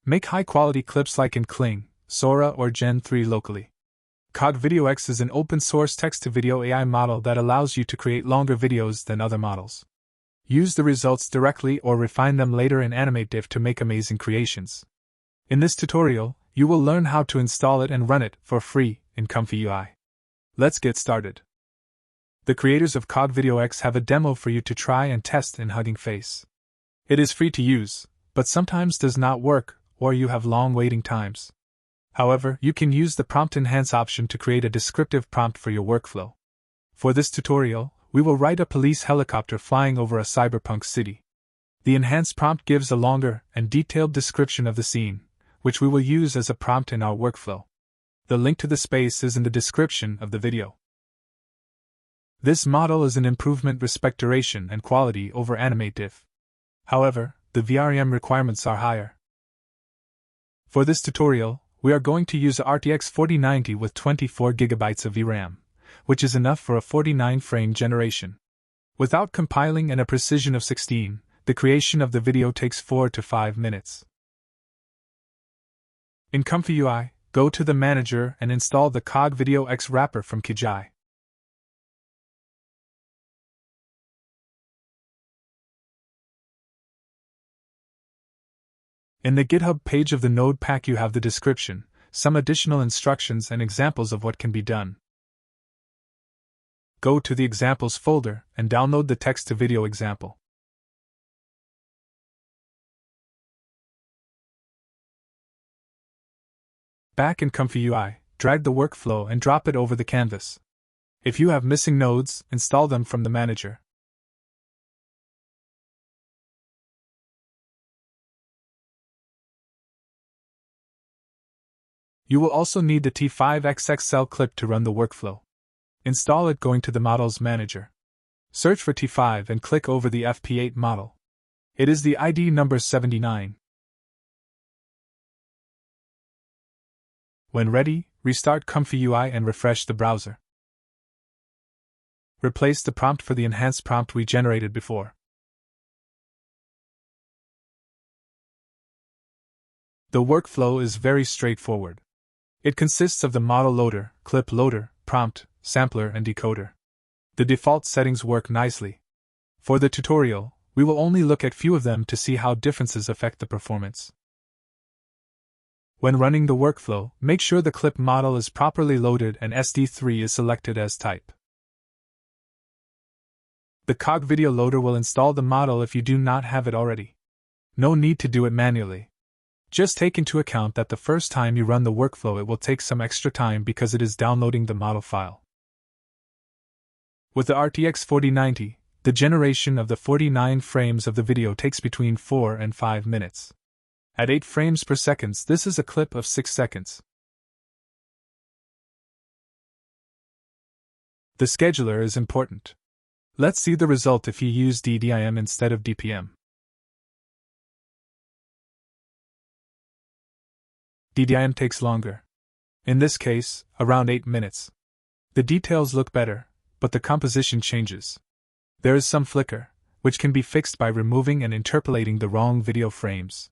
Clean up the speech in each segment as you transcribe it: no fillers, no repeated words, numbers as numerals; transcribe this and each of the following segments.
Make high-quality clips like in Kling, Sora, or Gen 3 locally. CogVideoX is an open-source text-to-video AI model that allows you to create longer videos than other models. Use the results directly or refine them later in AnimateDiff to make amazing creations. In this tutorial, you will learn how to install it and run it for free in ComfyUI. Let's get started. The creators of CogVideoX have a demo for you to try and test in Hugging Face. It is free to use, but sometimes does not work, or you have long waiting times. However, you can use the Prompt Enhance option to create a descriptive prompt for your workflow. For this tutorial, we will write a police helicopter flying over a cyberpunk city. The enhanced prompt gives a longer and detailed description of the scene, which we will use as a prompt in our workflow. The link to the space is in the description of the video. This model is an improvement respect duration and quality over AnimateDiff. However, the VRM requirements are higher. For this tutorial, we are going to use a RTX 4090 with 24 GB of VRAM, which is enough for a 49-frame generation. Without compiling and a precision of 16, the creation of the video takes 4 to 5 minutes. In ComfyUI, go to the manager and install the CogVideoX wrapper from CogVideoX. In the GitHub page of the node pack you have the description, some additional instructions and examples of what can be done. Go to the examples folder and download the text-to-video example. Back in ComfyUI, drag the workflow and drop it over the canvas. If you have missing nodes, install them from the manager. You will also need the T5XXL clip to run the workflow. Install it going to the Models Manager. Search for T5 and click over the FP8 model. It is the ID number 79. When ready, restart ComfyUI and refresh the browser. Replace the prompt for the enhanced prompt we generated before. The workflow is very straightforward. It consists of the model loader, clip loader, prompt, sampler, and decoder. The default settings work nicely. For the tutorial, we will only look at few of them to see how differences affect the performance. When running the workflow, make sure the clip model is properly loaded and SD3 is selected as type. The CogVideo loader will install the model if you do not have it already. No need to do it manually. Just take into account that the first time you run the workflow it will take some extra time because it is downloading the model file. With the RTX 4090, the generation of the 49 frames of the video takes between 4 and 5 minutes. At 8 frames per second, this is a clip of 6 seconds. The scheduler is important. Let's see the result if you use DDIM instead of DPM. DDIM takes longer. In this case, around 8 minutes. The details look better, but the composition changes. There is some flicker, which can be fixed by removing and interpolating the wrong video frames.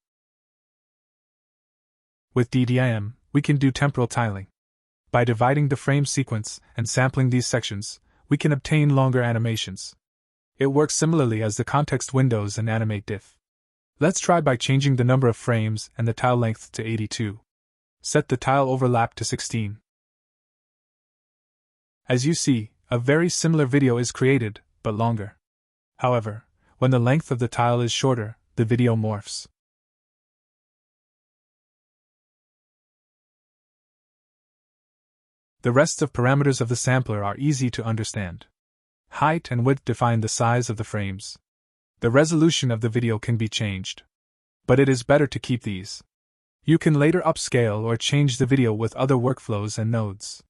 With DDIM, we can do temporal tiling. By dividing the frame sequence and sampling these sections, we can obtain longer animations. It works similarly as the context windows in AnimateDiff. Let's try by changing the number of frames and the tile length to 82. Set the tile overlap to 16. As you see, a very similar video is created, but longer. However, when the length of the tile is shorter, the video morphs. The rest of parameters of the sampler are easy to understand. Height and width define the size of the frames. The resolution of the video can be changed. But it is better to keep these. You can later upscale or change the video with other workflows and nodes.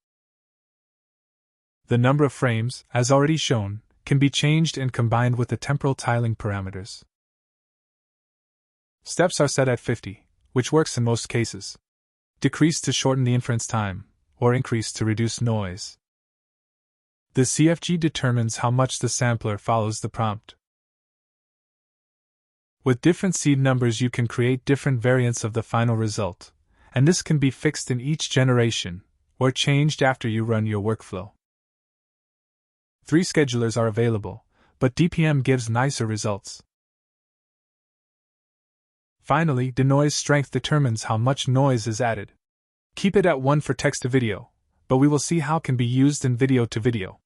The number of frames, as already shown, can be changed and combined with the temporal tiling parameters. Steps are set at 50, which works in most cases. Decrease to shorten the inference time, or increase to reduce noise. The CFG determines how much the sampler follows the prompt. With different seed numbers, you can create different variants of the final result, and this can be fixed in each generation or changed after you run your workflow. 3 schedulers are available, but DPM gives nicer results. Finally, denoise strength determines how much noise is added. Keep it at 1 for text to video, but we will see how it can be used in video to video.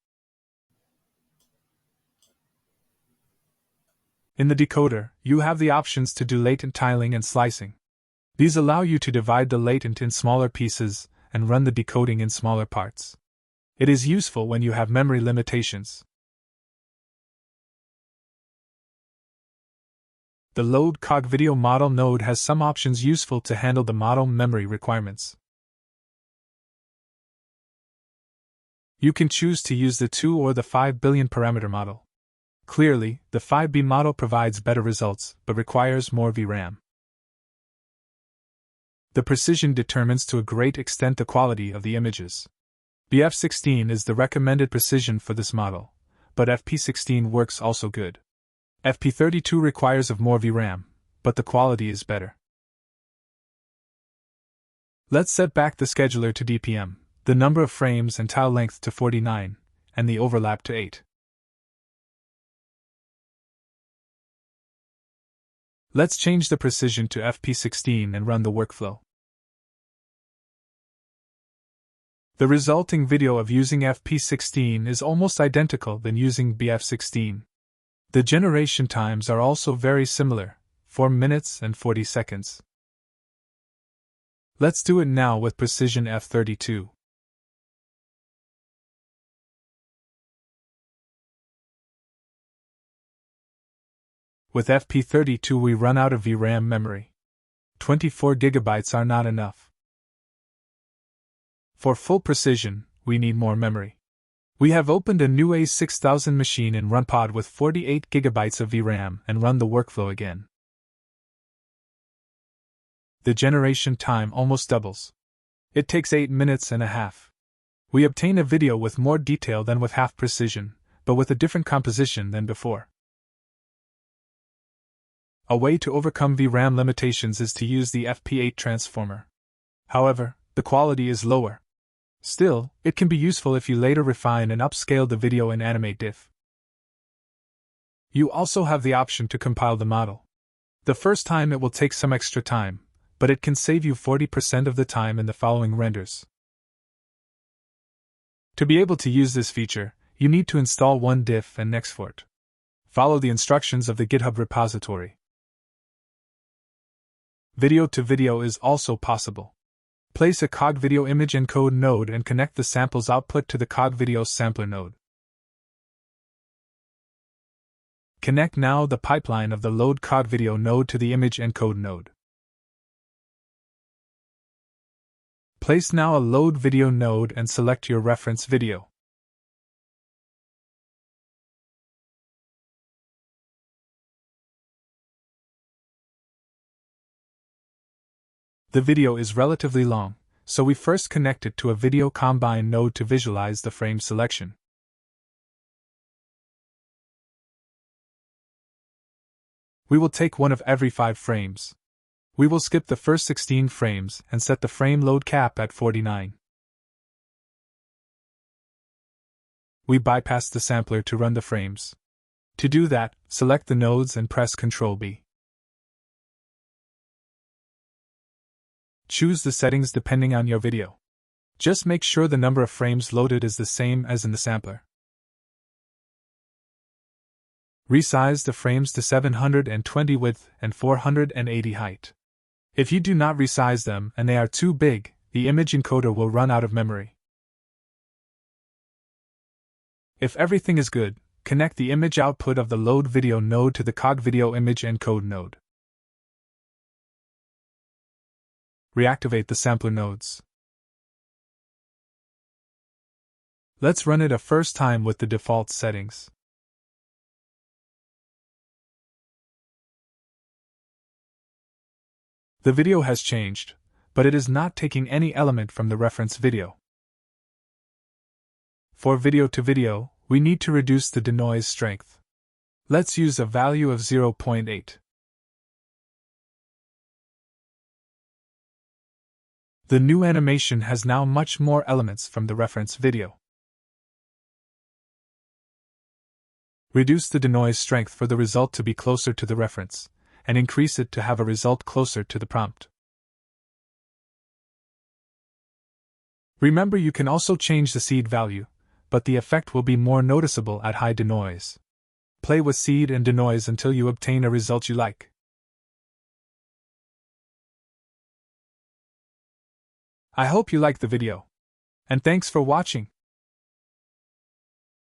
In the decoder, you have the options to do latent tiling and slicing. These allow you to divide the latent in smaller pieces and run the decoding in smaller parts. It is useful when you have memory limitations. The Load CogVideo Model node has some options useful to handle the model memory requirements. You can choose to use the 2 or the 5 billion parameter model. Clearly, the 5B model provides better results, but requires more VRAM. The precision determines to a great extent the quality of the images. BF16 is the recommended precision for this model, but FP16 works also good. FP32 requires of more VRAM, but the quality is better. Let's set back the scheduler to DPM, the number of frames and tile length to 49, and the overlap to 8. Let's change the precision to FP16 and run the workflow. The resulting video of using FP16 is almost identical than using BF16. The generation times are also very similar, 4 minutes and 40 seconds. Let's do it now with precision F32. With FP32 we run out of VRAM memory. 24 GB are not enough. For full precision, we need more memory. We have opened a new A6000 machine in RUNPOD with 48 GB of VRAM and run the workflow again. The generation time almost doubles. It takes 8 minutes and a half. We obtain a video with more detail than with half precision, but with a different composition than before. A way to overcome VRAM limitations is to use the FP8 transformer. However, the quality is lower. Still, it can be useful if you later refine and upscale the video in Animate Diff. You also have the option to compile the model. The first time it will take some extra time, but it can save you 40% of the time in the following renders. To be able to use this feature, you need to install OneDiff and export. Follow the instructions of the GitHub repository. Video to video is also possible. Place a CogVideo image encode node and connect the samples output to the CogVideo sampler node. Connect now the pipeline of the Load CogVideo node to the image encode node. Place now a Load Video node and select your reference video. The video is relatively long, so we first connect it to a Video Combine node to visualize the frame selection. We will take one of every 5 frames. We will skip the first 16 frames and set the frame load cap at 49. We bypass the sampler to run the frames. To do that, select the nodes and press Ctrl-B. Choose the settings depending on your video. Just make sure the number of frames loaded is the same as in the sampler. Resize the frames to 720 width and 480 height. If you do not resize them and they are too big, the image encoder will run out of memory. If everything is good, connect the image output of the Load Video node to the CogVideo image encode node. Reactivate the sampler nodes. Let's run it a first time with the default settings. The video has changed, but it is not taking any element from the reference video. For video to video, we need to reduce the denoise strength. Let's use a value of 0.8. The new animation has now much more elements from the reference video. Reduce the denoise strength for the result to be closer to the reference, and increase it to have a result closer to the prompt. Remember, you can also change the seed value, but the effect will be more noticeable at high denoise. Play with seed and denoise until you obtain a result you like. I hope you liked the video. And thanks for watching.